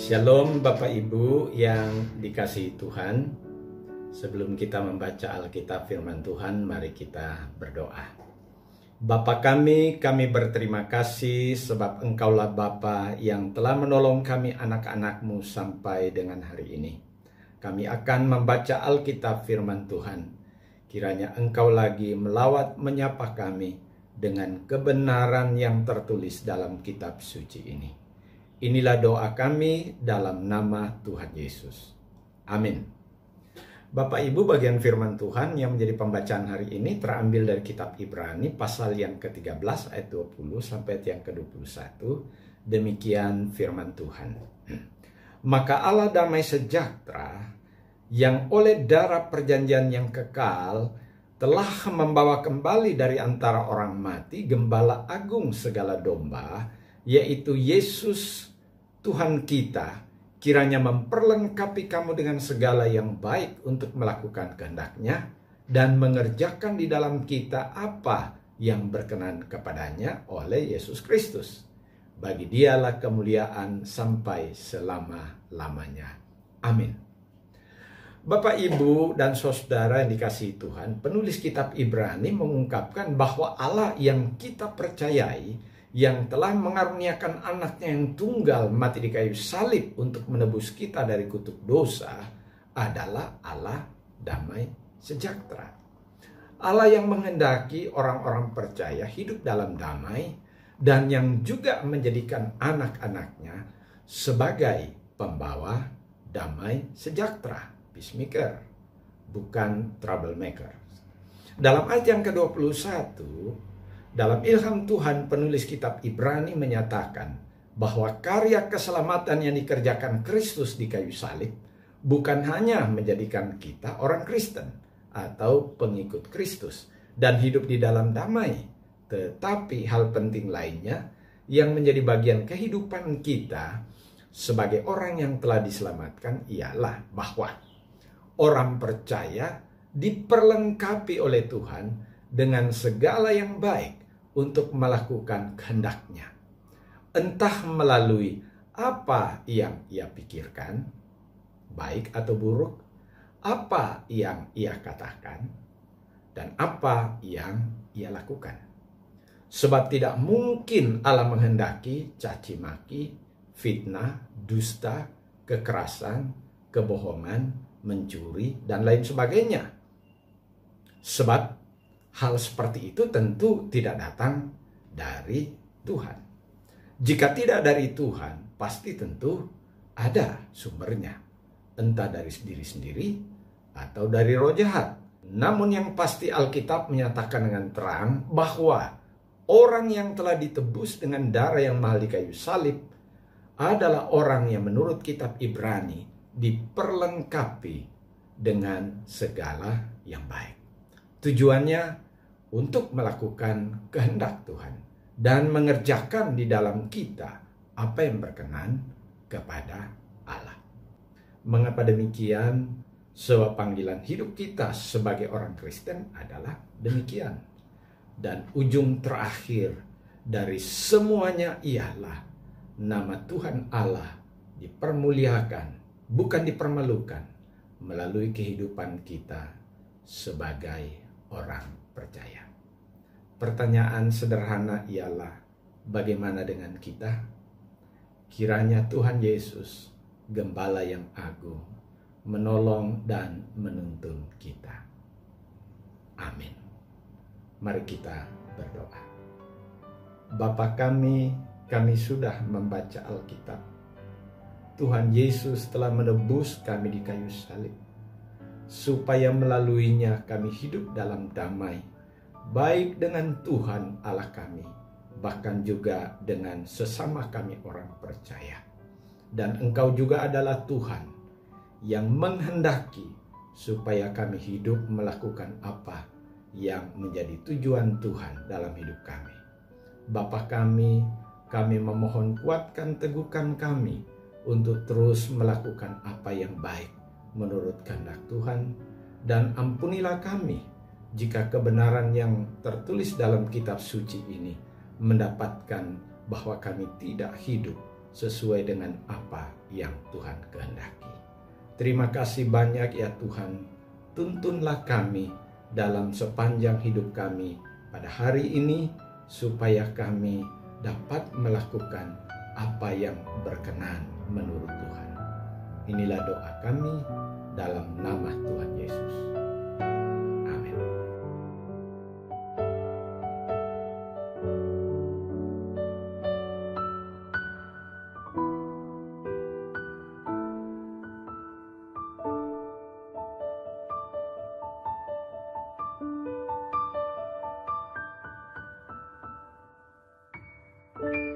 Shalom Bapak Ibu yang dikasihi Tuhan. Sebelum kita membaca Alkitab firman Tuhan, mari kita berdoa. Bapa kami berterima kasih sebab Engkaulah Bapa yang telah menolong kami anak-anak-Mu sampai dengan hari ini. Kami akan membaca Alkitab firman Tuhan. Kiranya Engkau lagi melawat menyapa kami dengan kebenaran yang tertulis dalam kitab suci ini. Inilah doa kami dalam nama Tuhan Yesus. Amin. Bapak Ibu, bagian firman Tuhan yang menjadi pembacaan hari ini terambil dari kitab Ibrani pasal yang ke-13 ayat 20 sampai yang ke-21. Demikian firman Tuhan. Maka Allah damai sejahtera yang oleh darah perjanjian yang kekal telah membawa kembali dari antara orang mati gembala agung segala domba, yaitu Yesus Tuhan kita, kiranya memperlengkapi kamu dengan segala yang baik untuk melakukan kehendak-Nya dan mengerjakan di dalam kita apa yang berkenan kepadanya oleh Yesus Kristus. Bagi Dialah kemuliaan sampai selama-lamanya. Amin. Bapak, Ibu, dan Saudara yang dikasihi Tuhan, penulis kitab Ibrani mengungkapkan bahwa Allah yang kita percayai, yang telah mengaruniakan anaknya yang tunggal mati di kayu salib untuk menebus kita dari kutuk dosa, adalah Allah damai sejahtera. Allah yang menghendaki orang-orang percaya hidup dalam damai dan yang juga menjadikan anak-anaknya sebagai pembawa damai sejahtera, peacemaker, bukan troublemaker. Dalam ayat yang ke-21, dalam ilham Tuhan, penulis kitab Ibrani menyatakan bahwa karya keselamatan yang dikerjakan Kristus di kayu salib bukan hanya menjadikan kita orang Kristen atau pengikut Kristus dan hidup di dalam damai, tetapi hal penting lainnya yang menjadi bagian kehidupan kita sebagai orang yang telah diselamatkan ialah bahwa orang percaya diperlengkapi oleh Tuhan dengan segala yang baik untuk melakukan kehendak-Nya. Entah melalui apa yang ia pikirkan, baik atau buruk, apa yang ia katakan, dan apa yang ia lakukan. Sebab tidak mungkin Allah menghendaki caci maki, fitnah, dusta, kekerasan, kebohongan, mencuri, dan lain sebagainya. Sebab hal seperti itu tentu tidak datang dari Tuhan. Jika tidak dari Tuhan, pasti tentu ada sumbernya. Entah dari diri sendiri atau dari roh jahat. Namun yang pasti Alkitab menyatakan dengan terang bahwa orang yang telah ditebus dengan darah yang mahal di kayu salib adalah orang yang menurut kitab Ibrani diperlengkapi dengan segala yang baik. Tujuannya untuk melakukan kehendak Tuhan dan mengerjakan di dalam kita apa yang berkenan kepada Allah. Mengapa demikian? Sebab panggilan hidup kita sebagai orang Kristen adalah demikian. Dan ujung terakhir dari semuanya ialah nama Tuhan Allah dipermuliakan, bukan dipermalukan, melalui kehidupan kita sebagai orang percaya. Pertanyaan sederhana ialah, bagaimana dengan kita? Kiranya Tuhan Yesus, Gembala yang agung, menolong dan menuntun kita. Amin. Mari kita berdoa. Bapa kami sudah membaca Alkitab. Tuhan Yesus telah menebus kami di kayu salib, supaya melaluinya kami hidup dalam damai, baik dengan Tuhan Allah kami, bahkan juga dengan sesama kami orang percaya. Dan Engkau juga adalah Tuhan yang menghendaki supaya kami hidup melakukan apa yang menjadi tujuan Tuhan dalam hidup kami. Bapa kami memohon kuatkan teguhkan kami untuk terus melakukan apa yang baik menurut kehendak Tuhan, dan ampunilah kami jika kebenaran yang tertulis dalam kitab suci ini mendapatkan bahwa kami tidak hidup sesuai dengan apa yang Tuhan kehendaki. Terima kasih banyak ya Tuhan, tuntunlah kami dalam sepanjang hidup kami pada hari ini, supaya kami dapat melakukan apa yang berkenan menurut Tuhan. Inilah doa kami dalam nama Tuhan Yesus. Amin.